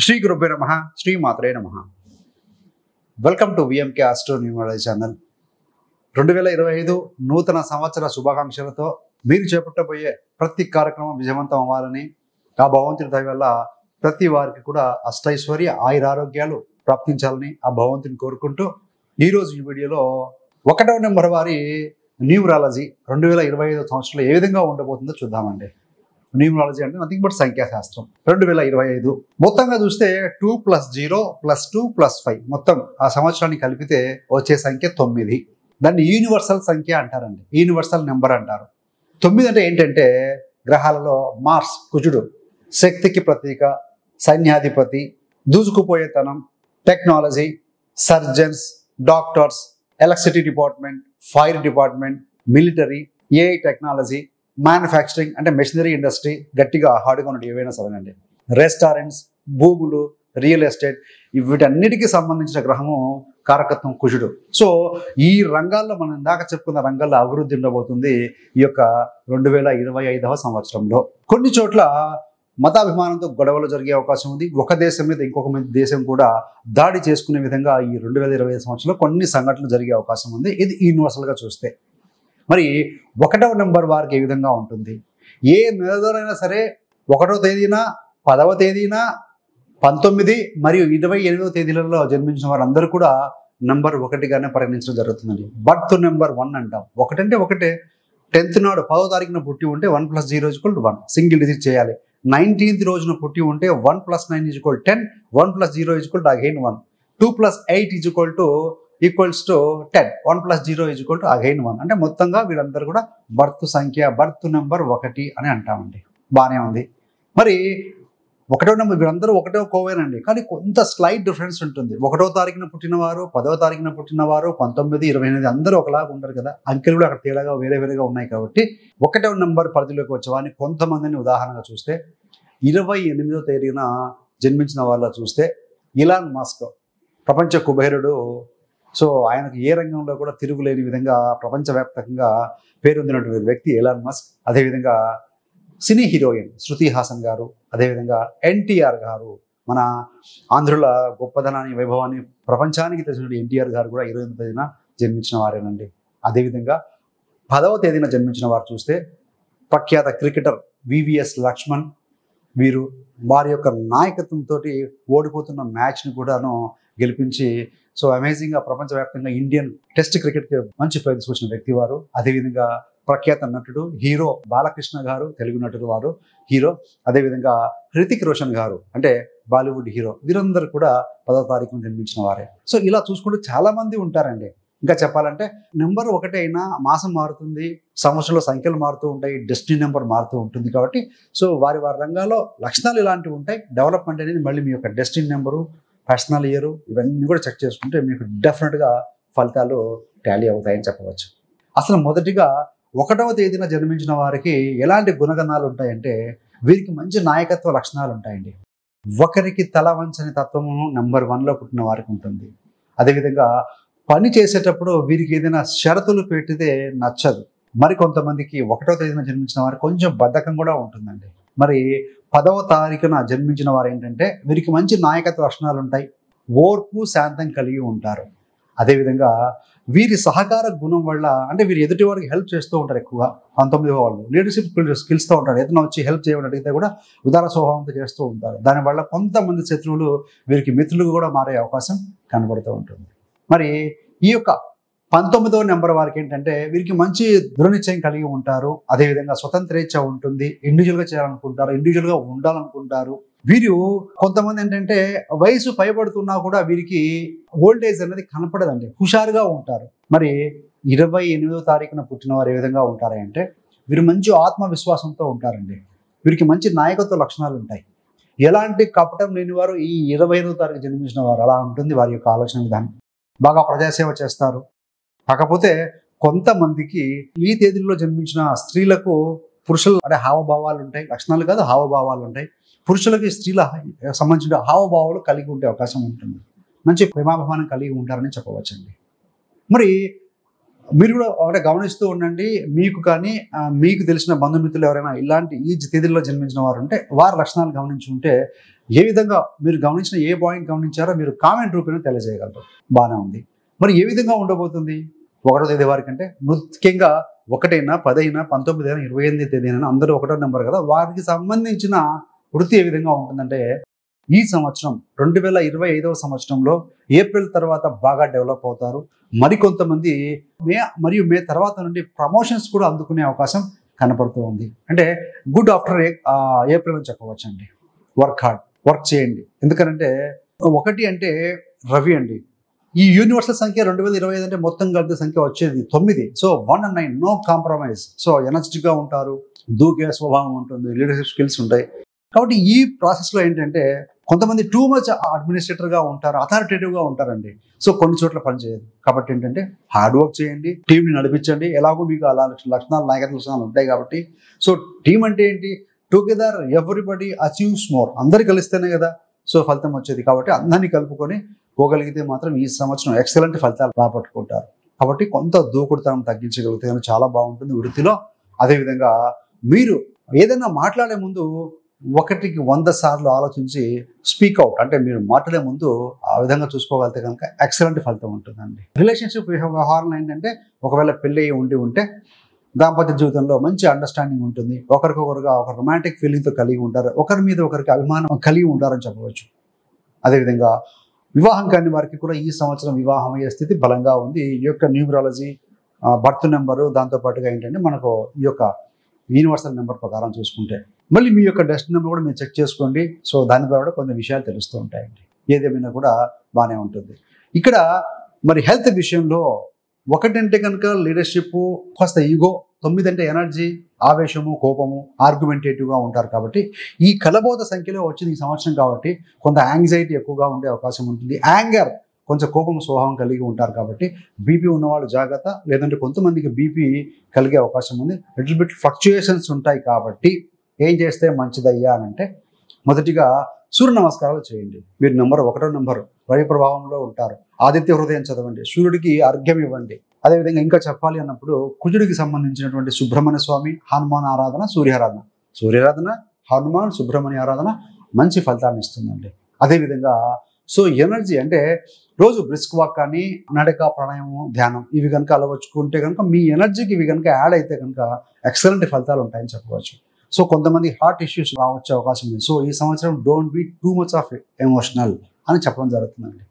శ్రీ గురుభ్యో నమః శ్రీ మాత్రే నమః. Welcome to VMK astro numerology channel. 2025 నూతన సంవత్సర శుభాకాంక్షలతో మీరు చేపట్టబోయే ప్రతి కార్యక్రమం విజయవంతం అవ్వాలని, ఆ భగవంతుడి దయ వల్ల ప్రతి వారికి కూడా అష్టైశ్వర్య ఆయురారోగ్యాలు ప్రాప్తించాలని ఆ భగవంతుని కోరుకుంటూ ఈరోజు ఈ వీడియోలో 1వ నెంబర్ వారి న్యూమరాలజీ 2025 సంవత్సరంలో ఏ విధంగా ఉండబోతుందో చూద్దామండి. న్యూమరాలజీ అంటే నథింగ్ బట్ సంఖ్యాశాస్త్రం. 2025 మొత్తంగా చూస్తే 2 + 0 + 2 + 5 మొత్తం ఆ సంవత్సరాన్ని కలిపితే వచ్చే సంఖ్య 9. దాన్ని యూనివర్సల్ సంఖ్య అంటారండి, యూనివర్సల్ నెంబర్ అంటారు. 9 అంటే ఏంటంటే గ్రహాలలో మార్స్ కుజుడు శక్తికి ప్రతీక, సైన్యాధిపతి, దూసుకుపోయేతనం, technology, surgeons, doctors, electricity department, fire department, military, AI technology, manufacturing అంటే మెషినరీ ఇండస్ట్రీ, గట్టిగా హార్డ్గా ఉన్నట్టు ఏవైనా సరేనండి, రెస్టారెంట్స్, భూములు, రియల్ ఎస్టేట్, వీటన్నిటికీ సంబంధించిన గ్రహము కారకత్వం కుజుడు. సో ఈ రంగాల్లో మనం ఇందాక చెప్పుకున్న రంగాల్లో అభివృద్ధి ఉండబోతుంది ఈ యొక్క 2025వ సంవత్సరంలో. కొన్ని చోట్ల మతాభిమానంతో గొడవలు జరిగే అవకాశం ఉంది. ఒక దేశం మీద ఇంకొక దేశం కూడా దాడి చేసుకునే విధంగా ఈ 2025 సంవత్సరంలో కొన్ని సంఘటనలు జరిగే అవకాశం ఉంది. ఇది యూనివర్సల్గా చూస్తే. మరి 1వ నెంబర్ వారికి ఏ విధంగా ఉంటుంది? ఏ నెలలోనైనా సరే 1వ తేదీన, 10వ తేదీన, 19 మరియు 28వ తేదీలలో జన్మించిన వారందరూ కూడా నెంబర్ 1గానే పరిగణించడం జరుగుతుందండి. బర్త్ నెంబర్ 1 అంటాం. ఒకటంటే ఒకటే. 10th నాడు 10వ తారీఖున పుట్టి ఉంటే 1 + 0 = 1, సింగిల్ డిజిట్ చేయాలి. 19th రోజున పుట్టి ఉంటే 1 + 9 = 10, 1 + 0 = again 1, 2 + 8 ఈక్వల్స్ టు 10, 1 + 0 = again 1. అంటే మొత్తంగా వీళ్ళందరూ కూడా బర్త్ సంఖ్య, బర్త్ నెంబర్ 1 అని అంటామండి. బాగానే ఉంది. మరి 1వ నెంబర్ వీళ్ళందరూ 1వ కోవేనండి, కానీ కొంత స్లైట్ డిఫరెన్స్ ఉంటుంది. 1వ తారీఖున పుట్టినవారు, 10వ తారీఖున పుట్టినవారు, 19, 28 అందరూ ఒకలాగా ఉండరు కదా. అంకెలు కూడా అక్కడ తేడాగా వేరేగా ఉన్నాయి. కాబట్టి 1వ నెంబర్ పరిధిలోకి వచ్చేవాడిని కొంతమందిని ఉదాహరణగా చూస్తే 28వ తేదీన జన్మించిన వాళ్ళ చూస్తే ఇలాన్ మస్క్, ప్రపంచ కుబేరుడు. సో ఆయనకు ఏ రంగంలో కూడా తిరుగులేని విధంగా ప్రపంచవ్యాప్తంగా పేరొందినటువంటి వ్యక్తి ఎలాన్ మస్క్. అదేవిధంగా సినీ హీరోయిన్ శృతి హాసన్ గారు, అదేవిధంగా ఎన్టీఆర్ గారు, మన ఆంధ్రుల గొప్పదనాన్ని, వైభవాన్ని ప్రపంచానికి తెలిసిన ఎన్టీఆర్ గారు కూడా 28వ తేదీన జన్మించిన వారేనండి. అదేవిధంగా 10వ తేదీన జన్మించిన వారు చూస్తే ప్రఖ్యాత క్రికెటర్ వివిఎస్ లక్ష్మణ్. వీరు వారి యొక్క నాయకత్వంతో ఓడిపోతున్న మ్యాచ్ని కూడాను గెలిపించి సో అమేజింగ్గా ప్రపంచవ్యాప్తంగా ఇండియన్ టెస్ట్ క్రికెట్కి మంచి పేరు తీసుకొచ్చిన వ్యక్తి వారు. అదేవిధంగా ప్రఖ్యాత నటుడు హీరో బాలకృష్ణ గారు, తెలుగు నటుడు వారు హీరో. అదేవిధంగా హృతిక్ రోషన్ గారు అంటే బాలీవుడ్ హీరో. వీరందరూ కూడా 10వ తారీఖున జన్మించిన వారే. సో ఇలా చూసుకుంటే చాలా మంది ఉంటారండి. ఇంకా చెప్పాలంటే నెంబర్ 1 అయినా మాసం మారుతుంది, సంవత్సరంలో సంఖ్యలు మారుతూ ఉంటాయి, డెస్టినీ నెంబర్ మారుతూ ఉంటుంది. కాబట్టి సో వారి రంగాల్లో లక్షణాలు ఇలాంటివి ఉంటాయి. డెవలప్మెంట్ అనేది మళ్ళీ మీ యొక్క డెస్టినీ నెంబరు, పర్సనల్ ఇయర్ ఇవన్నీ కూడా చెక్ చేసుకుంటే మీకు డెఫినెట్గా ఫలితాలు టాలీ అవుతాయని చెప్పవచ్చు. అసలు మొదటిగా 1వ తేదీన జన్మించిన వారికి ఎలాంటి గుణగణాలు ఉంటాయంటే వీరికి మంచి నాయకత్వ లక్షణాలు ఉంటాయండి. ఒకరికి తల వంచని తత్వము నెంబర్ 1లో పుట్టిన వారికి ఉంటుంది. అదేవిధంగా పని చేసేటప్పుడు వీరికి ఏదైనా షరతులు పెట్టితే నచ్చదు. మరి కొంతమందికి 1వ తేదీన జన్మించిన వారికి కొంచెం బద్ధకం కూడా ఉంటుందండి. మరి 10వ తారీఖున జన్మించిన వారు ఏంటంటే వీరికి మంచి నాయకత్వ లక్షణాలు ఉంటాయి, ఓర్పు శాంతం కలిగి ఉంటారు. అదేవిధంగా వీరి సహకార గుణం వల్ల అంటే వీరు ఎదుటి వారికి హెల్ప్ చేస్తూ ఉంటారు. ఎక్కువగా 19వ వాళ్ళు లీడర్షిప్ స్కిల్స్తో ఉంటారు. ఏదైనా వచ్చి హెల్ప్ చేయమని అడిగితే కూడా ఉదార స్వభావంతో చేస్తూ ఉంటారు. దానివల్ల కొంతమంది శత్రువులు వీరికి మిత్రులు కూడా మారే అవకాశం కనబడుతూ ఉంటుంది. మరి ఈ యొక్క 19వ నెంబర్ వారికి ఏంటంటే వీరికి మంచి దృఢనిశ్చయం కలిగి ఉంటారు. అదేవిధంగా స్వతంత్రేచ్ఛ ఉంటుంది, ఇండివిజువల్గా చేయాలనుకుంటారు, ఇండివిజువల్గా ఉండాలనుకుంటారు. వీరు కొంతమంది ఏంటంటే వయసు పైబడుతున్నా కూడా వీరికి ఓల్డేజ్ అనేది కనపడదండి, హుషారుగా ఉంటారు. మరి 28వ తారీఖున పుట్టిన వారు ఏ విధంగా ఉంటారంటే వీరు మంచి ఆత్మవిశ్వాసంతో ఉంటారండి. వీరికి మంచి నాయకత్వ లక్షణాలు ఉంటాయి. ఎలాంటి కపటం లేని వారు ఈ 25వ తారీఖు జన్మించిన వారు అలా ఉంటుంది వారి యొక్క ఆలోచన విధానం. బాగా ప్రజాసేవ చేస్తారు. కాకపోతే కొంతమందికి ఈ తేదీలో జన్మించిన స్త్రీలకు పురుషులు అంటే హావభావాలు ఉంటాయి, లక్షణాలు కాదు హావభావాలు ఉంటాయి. పురుషులకి స్త్రీల సంబంధించిన హావభావాలు కలిగి ఉండే అవకాశం ఉంటుంది. మంచి ప్రేమాభిమానం కలిగి ఉంటారని చెప్పవచ్చండి. మరి మీరు కూడా ఒకటే గమనిస్తూ ఉండండి. మీకు కానీ మీకు తెలిసిన బంధుమిత్రులు ఎవరైనా ఇలాంటి ఈ తేదీల్లో జన్మించిన వారు ఉంటే వారి లక్షణాలు గమనించి ఉంటే ఏ విధంగా మీరు గమనించిన ఏ పాయింట్ గమనించారో మీరు కామెంట్ రూపంలో తెలియజేయగలరు. బాగానే ఉంది. మరి ఏ విధంగా ఉండబోతుంది 1వ తేదీ వారికి అంటే ముఖ్యంగా 1 అయినా 10 అయినా 19 అయినా 28 తేదీ అయినా అందరూ 1వ నెంబర్ కదా, వారికి సంబంధించిన వృత్తి ఏ విధంగా ఉంటుందంటే ఈ సంవత్సరం 2025వ సంవత్సరంలో ఏప్రిల్ తర్వాత బాగా డెవలప్ అవుతారు. మరికొంతమంది మే తర్వాత నుండి ప్రమోషన్స్ కూడా అందుకునే అవకాశం కనపడుతూ ఉంది. అంటే గుడ్ ఆఫ్టర్ ఏప్రిల్ అని చెప్పవచ్చు అండి. వర్క్ హార్డ్, వర్క్ చేయండి. ఎందుకంటే 1 అంటే రవి అండి. ఈ యూనివర్సల్ సంఖ్య 2025 అంటే మొత్తం కలిపి సంఖ్య వచ్చేది 9. So 1 and 9 no compromise. So ఎనర్జెటిక్గా ఉంటారు, దూకే స్వభావం ఉంటుంది, లీడర్షిప్ స్కిల్స్ ఉంటాయి. కాబట్టి ఈ ప్రాసెస్లో ఏంటంటే కొంతమంది టూ మచ్ అడ్మినిస్ట్రేటర్గా ఉంటారు, అథారిటేటివ్గా ఉంటారండి. సో కొన్ని చోట్ల పనిచేయదు. కాబట్టి ఏంటంటే హార్డ్ వర్క్ చేయండి, టీంని నడిపించండి. ఎలాగో మీకు అలా లక్షణాలు, నాయకత్వ లక్షణాలు ఉంటాయి కాబట్టి. సో టీం అంటే ఏంటి? Together everybody achieves more. అందరు కలిస్తేనే కదా సో ఫలితం వచ్చేది. కాబట్టి అందరినీ కలుపుకొని పోగలిగితే మాత్రం ఈ సంవత్సరం ఎక్సలెంట్ ఫలితాలు రాబట్టుకుంటారు. కాబట్టి కొంత దూకుడుతనం తగ్గించగలిగితే చాలా బాగుంటుంది వృత్తిలో. అదేవిధంగా మీరు ఏదైనా మాట్లాడే ముందు 1కి 100 సార్లు ఆలోచించి స్పీక్ అవుట్, అంటే మీరు మాట్లాడే ముందు ఆ విధంగా చూసుకోగలిగితే కనుక ఎక్సలెంట్ ఫలితం ఉంటుందండి. రిలేషన్షిప్ వ్యవహారం ఏంటంటే ఒకవేళ పెళ్ళి ఉంటే దాంపత్య జీవితంలో మంచి అండర్స్టాండింగ్ ఉంటుంది. ఒకరికొకరుగా ఒక రొమాంటిక్ ఫీలింగ్తో కలిగి ఉంటారు, ఒకరి మీద ఒకరికి అభిమానం కలిగి ఉంటారని చెప్పవచ్చు. అదేవిధంగా వివాహం కాని వారికి కూడా ఈ సంవత్సరం వివాహం అయ్యే స్థితి బలంగా ఉంది. ఈ యొక్క న్యూమరాలజీ, బర్త్ నెంబరు, దాంతోపాటుగా ఏంటంటే మనకు ఈ యొక్క యూనివర్సల్ నెంబర్ ప్రకారం చూసుకుంటే మళ్ళీ మీ యొక్క డెస్టినీ నెంబర్ కూడా మీరు చెక్ చేసుకోండి. సో దాని ద్వారా కొన్ని విషయాలు తెలుస్తూ ఉంటాయండి. ఏదేమైనా కూడా బాగానే ఉంటుంది. ఇక్కడ మరి హెల్త్ విషయంలో 1 అంటే కనుక లీడర్షిప్, కాస్త ఈగో, 9 అంటే ఎనర్జీ, ఆవేశము, కోపము, ఆర్గ్యుమెంటేటివ్గా ఉంటారు. కాబట్టి ఈ కలబోత సంఖ్యలో వచ్చింది ఈ సంవత్సరం కాబట్టి కొంత యాంగ్జైటీ ఎక్కువగా ఉండే అవకాశం ఉంటుంది. యాంగర్, కొంచెం కోపం స్వభావం కలిగి ఉంటారు. కాబట్టి బీపీ ఉన్నవాళ్ళు జాగ్రత్త. లేదంటే కొంతమందికి బీపీ కలిగే అవకాశం ఉంది. లిటిల్ బిట్ ఫ్లక్చుయేషన్స్ ఉంటాయి. కాబట్టి ఏం చేస్తే మంచిదయ్యా అని అంటే మొదటిగా సూర్య నమస్కారాలు చేయండి. మీరు 1వ నెంబరు రవి ప్రభావంలో ఉంటారు. ఆదిత్య హృదయం చదవండి, సూర్యుడికి అర్ఘ్యం ఇవ్వండి. అదేవిధంగా ఇంకా చెప్పాలి అన్నప్పుడు కుజుడికి సంబంధించినటువంటి సుబ్రహ్మణ్య స్వామి, హనుమాన్ ఆరాధన, సూర్యారాధన, హనుమాన్, సుబ్రహ్మణ్య ఆరాధన మంచి ఫలితాన్ని ఇస్తుందండి. అదేవిధంగా సో ఎనర్జీ అంటే రోజు బ్రిస్క్ వాక్ కానీ, నడక, ప్రాణాయామం, ధ్యానం ఇవి కనుక అలవర్చుకుంటే కనుక మీ ఎనర్జీకి ఇవి కనుక యాడ్ అయితే కనుక ఎక్సలెంట్ ఫలితాలు ఉంటాయని చెప్పవచ్చు. సో కొంతమంది హార్ట్ ఇష్యూస్ రావచ్చే అవకాశం ఉంది. సో ఈ సంవత్సరం don't be too much of emotional అని చెప్పడం జరుగుతుందండి.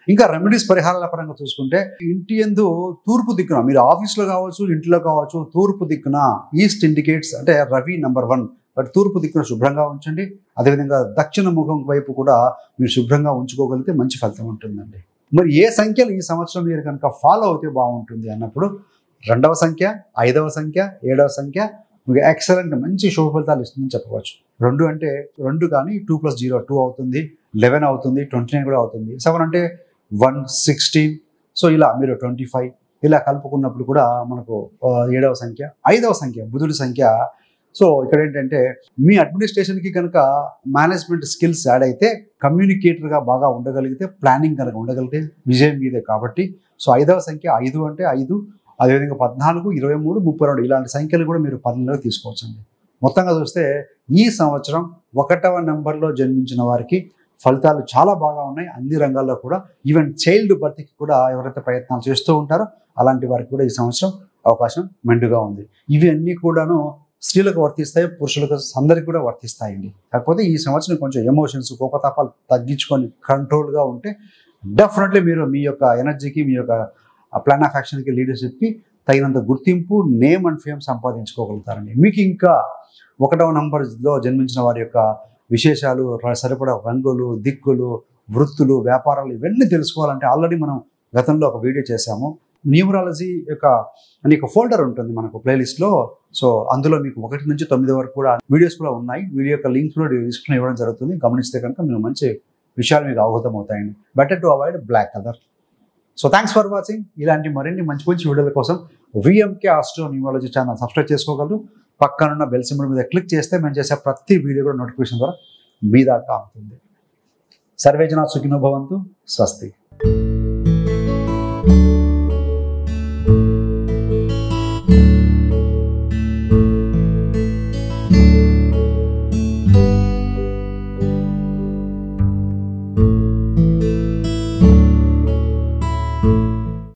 ఇంకా రెమెడీస్, పరిహారాల పరంగా చూసుకుంటే ఇంటి యందు తూర్పు దిక్కున, మీరు ఆఫీస్లో కావచ్చు, ఇంట్లో కావచ్చు, తూర్పు దిక్కున ఈస్ట్ ఇండికేట్స్ అంటే రవి నెంబర్ 1. బట్ తూర్పు దిక్కున శుభ్రంగా ఉంచండి. అదేవిధంగా దక్షిణ ముఖం వైపు కూడా మీరు శుభ్రంగా ఉంచుకోగలిగితే మంచి ఫలితం ఉంటుందండి. మరి ఏ సంఖ్యలు ఈ సంవత్సరం మీరు కనుక ఫాలో అవుతే బాగుంటుంది అన్నప్పుడు 2వ సంఖ్య, 5వ సంఖ్య, 7వ సంఖ్య మీకు ఎక్సలెంట్ మంచి శుభ ఫలితాలు ఇస్తుందని చెప్పవచ్చు. 2 అంటే 2 కానీ 2 + 0 2 అవుతుంది, 11 అవుతుంది, 29 కూడా అవుతుంది. 7 అంటే 1, 16. సో ఇలా మీరు 25 ఇలా కలుపుకున్నప్పుడు కూడా మనకు 7వ సంఖ్య, 5వ సంఖ్య బుధుడి సంఖ్య. సో ఇక్కడ ఏంటంటే మీ అడ్మినిస్ట్రేషన్కి కనుక మేనేజ్మెంట్ స్కిల్స్ యాడ్ అయితే, కమ్యూనికేటర్గా బాగా ఉండగలిగితే, ప్లానింగ్ కనుక ఉండగలిగితే విజయం మీదే. కాబట్టి సో 5వ సంఖ్య 5 అంటే 5, అదేవిధంగా 14, 23, 32 ఇలాంటి సంఖ్యలు కూడా మీరు పరిగణలోకి తీసుకోవచ్చండి. మొత్తంగా చూస్తే ఈ సంవత్సరం 1వ నెంబర్లో జన్మించిన వారికి ఫలితాలు చాలా బాగా ఉన్నాయి. అన్ని రంగాల్లో కూడా, ఈవెన్ చైల్డ్ బర్త్కి కూడా ఎవరైతే ప్రయత్నాలు చేస్తూ ఉంటారో అలాంటి వారికి కూడా ఈ సంవత్సరం అవకాశం మెండుగా ఉంది. ఇవి అన్నీ కూడాను స్త్రీలకు వర్తిస్తాయి, పురుషులకు అందరికీ కూడా వర్తిస్తాయండి. కాకపోతే ఈ సంవత్సరం కొంచెం ఎమోషన్స్, కోపతాపాలు తగ్గించుకొని కంట్రోల్గా ఉంటే డెఫినెట్లీ మీరు మీ యొక్క ఎనర్జీకి, మీ యొక్క ప్లాన్ ఆఫ్ యాక్షన్కి, లీడర్షిప్కి తగినంత గుర్తింపు, నేమ్ అండ్ ఫేమ్ సంపాదించుకోగలుగుతారండి. మీకు ఇంకా 1వ నంబర్లో జన్మించిన వారి యొక్క విశేషాలు, సరిపడా రంగులు, దిక్కులు, వృత్తులు, వ్యాపారాలు ఇవన్నీ తెలుసుకోవాలంటే ఆల్రెడీ మనం గతంలో ఒక వీడియో చేశాము. న్యూమరాలజీ యొక్క అనేక ఫోల్డర్ ఉంటుంది మనకు ప్లేలిస్ట్లో. సో అందులో మీకు 1 నుంచి 9 వరకు కూడా వీడియోస్ కూడా ఉన్నాయి. వీడియో యొక్క లింక్స్ కూడా డిస్క్రిప్షన్ ఇవ్వడం జరుగుతుంది. గమనిస్తే కనుక మీరు మంచి విషయాలు మీకు అవగతం అవుతాయండి. Better to avoid black colour. So thanks for watching. ఇలాంటి మరిన్ని మంచి మంచి వీడియోల కోసం VMK astro numerology channel subscribe చేసుకోగలరు. పక్కనున్న బెల్ సింబల్ మీద క్లిక్ చేస్తే మేము చేసే ప్రతి వీడియో కూడా నోటిఫికేషన్ ద్వారా మీ దాకా అవుతుంది. సర్వే జనా సుఖినో భవంతు. స్వస్తి.